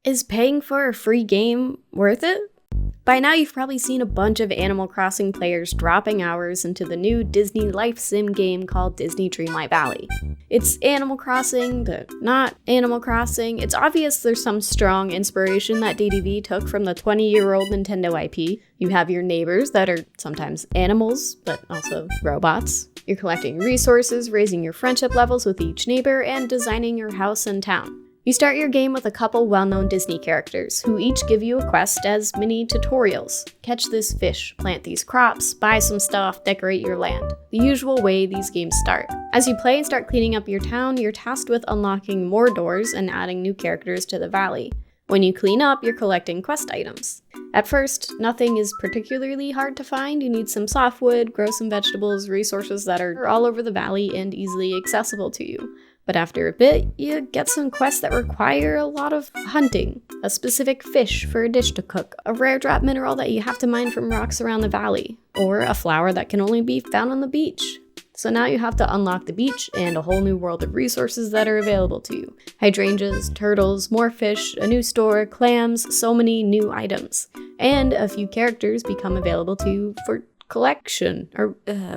Is paying for a free game worth it? By now you've probably seen a bunch of Animal Crossing players dropping hours into the new Disney life sim game called Disney Dreamlight Valley. It's Animal Crossing, but not Animal Crossing. It's obvious there's some strong inspiration that DDV took from the 20-year-old Nintendo IP. You have your neighbors that are sometimes animals, but also robots. You're collecting resources, raising your friendship levels with each neighbor, and designing your house and town. You start your game with a couple well-known Disney characters, who each give you a quest as mini tutorials. Catch this fish, plant these crops, buy some stuff, decorate your land. The usual way these games start. As you play and start cleaning up your town, you're tasked with unlocking more doors and adding new characters to the valley. When you clean up, you're collecting quest items. At first, nothing is particularly hard to find. You need some softwood, grow some vegetables, resources that are all over the valley and easily accessible to you. But after a bit, you get some quests that require a lot of hunting. A specific fish for a dish to cook, a rare drop mineral that you have to mine from rocks around the valley, or a flower that can only be found on the beach. So now you have to unlock the beach and a whole new world of resources that are available to you. Hydrangeas, turtles, more fish, a new store, clams, so many new items. And a few characters become available to you for collection, or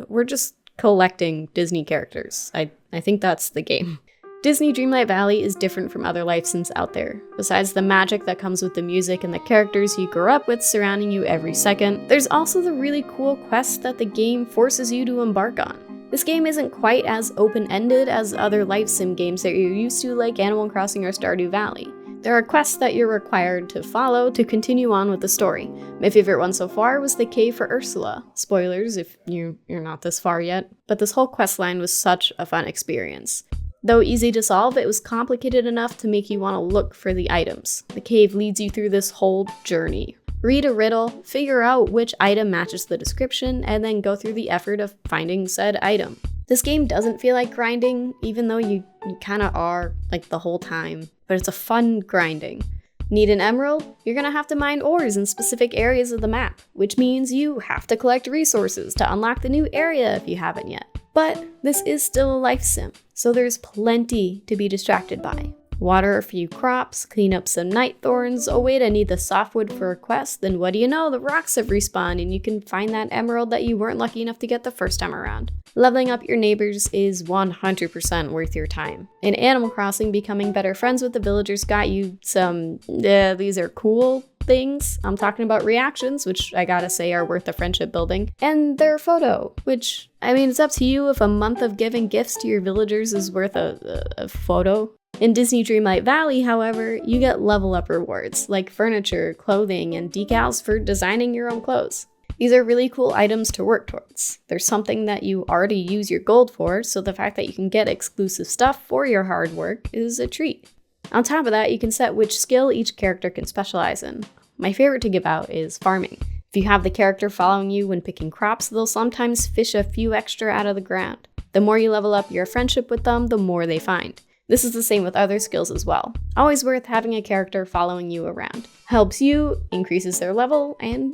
we're just collecting Disney characters. I think that's the game. Disney Dreamlight Valley is different from other life sims out there. Besides the magic that comes with the music and the characters you grew up with surrounding you every second, there's also the really cool quests that the game forces you to embark on. This game isn't quite as open-ended as other life sim games that you're used to, like Animal Crossing or Stardew Valley. There are quests that you're required to follow to continue on with the story. My favorite one so far was the cave for Ursula. Spoilers if you're not this far yet, but this whole quest line was such a fun experience. Though easy to solve, it was complicated enough to make you want to look for the items. The cave leads you through this whole journey. Read a riddle, figure out which item matches the description, and then go through the effort of finding said item. This game doesn't feel like grinding, even though you kind of are, like, the whole time, but it's a fun grinding. Need an emerald? You're gonna have to mine ores in specific areas of the map, which means you have to collect resources to unlock the new area if you haven't yet. But this is still a life sim, so there's plenty to be distracted by. Water a few crops, clean up some night thorns, oh wait, I need the softwood for a quest, then what do you know, the rocks have respawned and you can find that emerald that you weren't lucky enough to get the first time around. Leveling up your neighbors is 100% worth your time. In Animal Crossing, becoming better friends with the villagers got you some, these are cool things. I'm talking about reactions, which I gotta say are worth the friendship building, and their photo, which, I mean, it's up to you if a month of giving gifts to your villagers is worth a photo. In Disney Dreamlight Valley, however, you get level up rewards, like furniture, clothing, and decals for designing your own clothes. These are really cool items to work towards. There's something that you already use your gold for, so the fact that you can get exclusive stuff for your hard work is a treat. On top of that, you can set which skill each character can specialize in. My favorite to give out is farming. If you have the character following you when picking crops, they'll sometimes fish a few extra out of the ground. The more you level up your friendship with them, the more they find. This is the same with other skills as well. Always worth having a character following you around. Helps you, increases their level, and,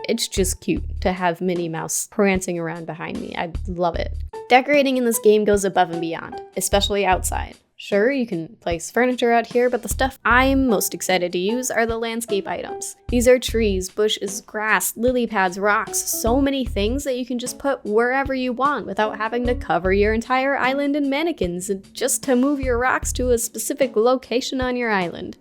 it's just cute to have Minnie Mouse prancing around behind me. I love it. Decorating in this game goes above and beyond, especially outside. Sure, you can place furniture out here, but the stuff I'm most excited to use are the landscape items. These are trees, bushes, grass, lily pads, rocks, so many things that you can just put wherever you want without having to cover your entire island in mannequins just to move your rocks to a specific location on your island.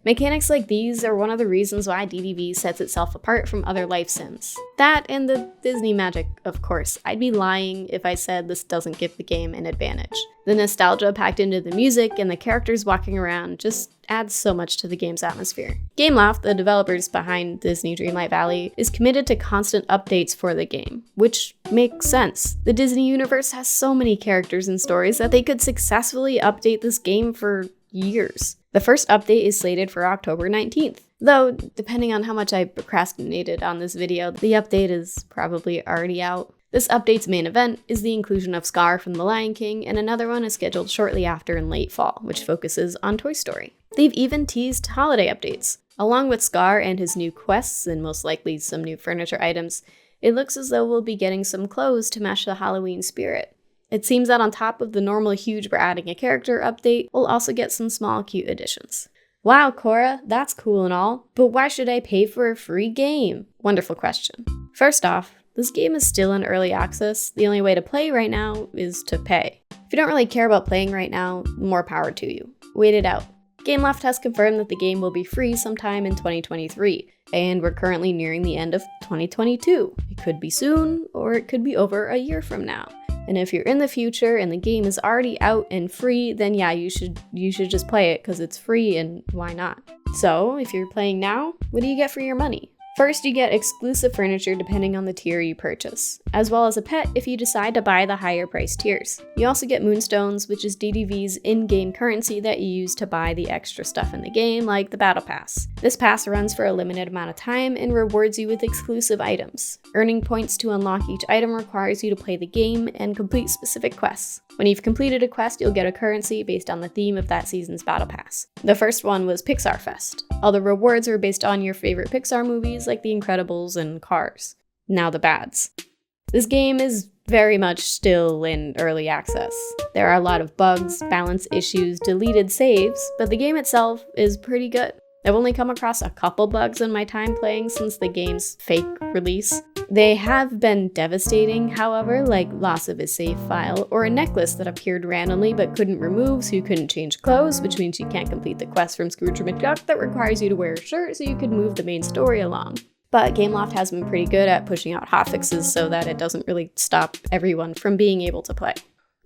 Mechanics like these are one of the reasons why DDV sets itself apart from other life sims. That and the Disney magic, of course. I'd be lying if I said this doesn't give the game an advantage. The nostalgia packed into the music and the characters walking around just adds so much to the game's atmosphere. Gameloft, the developers behind Disney Dreamlight Valley, is committed to constant updates for the game, which makes sense. The Disney universe has so many characters and stories that they could successfully update this game for years. The first update is slated for October 19th. Though, depending on how much I procrastinated on this video, the update is probably already out. This update's main event is the inclusion of Scar from The Lion King, and another one is scheduled shortly after in late fall, which focuses on Toy Story. They've even teased holiday updates. Along with Scar and his new quests, and most likely some new furniture items, it looks as though we'll be getting some clothes to match the Halloween spirit. It seems that on top of the normal huge we're adding a character update, we'll also get some small cute additions. Wow, Cora, that's cool and all, but why should I pay for a free game? Wonderful question. First off, this game is still in early access. The only way to play right now is to pay. If you don't really care about playing right now, more power to you. Wait it out. GameLoft has confirmed that the game will be free sometime in 2023, and we're currently nearing the end of 2022. It could be soon, or it could be over a year from now. And if you're in the future and the game is already out and free, then yeah, you should just play it because it's free and why not? So if you're playing now, what do you get for your money? First, you get exclusive furniture depending on the tier you purchase, as well as a pet if you decide to buy the higher price tiers. You also get Moonstones, which is DDV's in-game currency that you use to buy the extra stuff in the game, like the Battle Pass. This pass runs for a limited amount of time and rewards you with exclusive items. Earning points to unlock each item requires you to play the game and complete specific quests. When you've completed a quest, you'll get a currency based on the theme of that season's Battle Pass. The first one was Pixar Fest. All the rewards are based on your favorite Pixar movies like The Incredibles and Cars. Now the bads. This game is very much still in early access. There are a lot of bugs, balance issues, deleted saves, but the game itself is pretty good. I've only come across a couple bugs in my time playing since the game's fake release. They have been devastating, however, like loss of a save file, or a necklace that appeared randomly but couldn't remove so you couldn't change clothes, which means you can't complete the quest from Scrooge McDuck that requires you to wear a shirt so you could move the main story along. But GameLoft has been pretty good at pushing out hotfixes so that it doesn't really stop everyone from being able to play.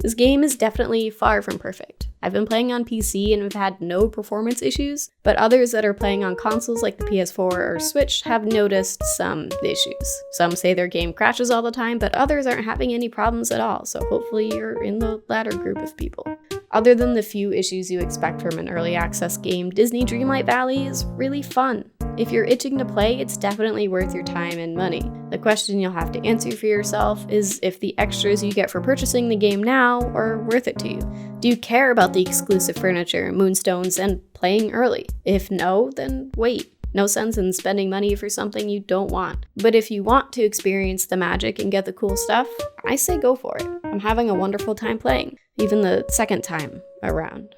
This game is definitely far from perfect. I've been playing on PC and have had no performance issues, but others that are playing on consoles like the PS4 or Switch have noticed some issues. Some say their game crashes all the time, but others aren't having any problems at all, so hopefully you're in the latter group of people. Other than the few issues you expect from an early access game, Disney Dreamlight Valley is really fun. If you're itching to play, it's definitely worth your time and money. The question you'll have to answer for yourself is if the extras you get for purchasing the game now are worth it to you. Do you care about the exclusive furniture, Moonstones, and playing early? If no, then wait. No sense in spending money for something you don't want. But if you want to experience the magic and get the cool stuff, I say go for it. I'm having a wonderful time playing, even the second time around.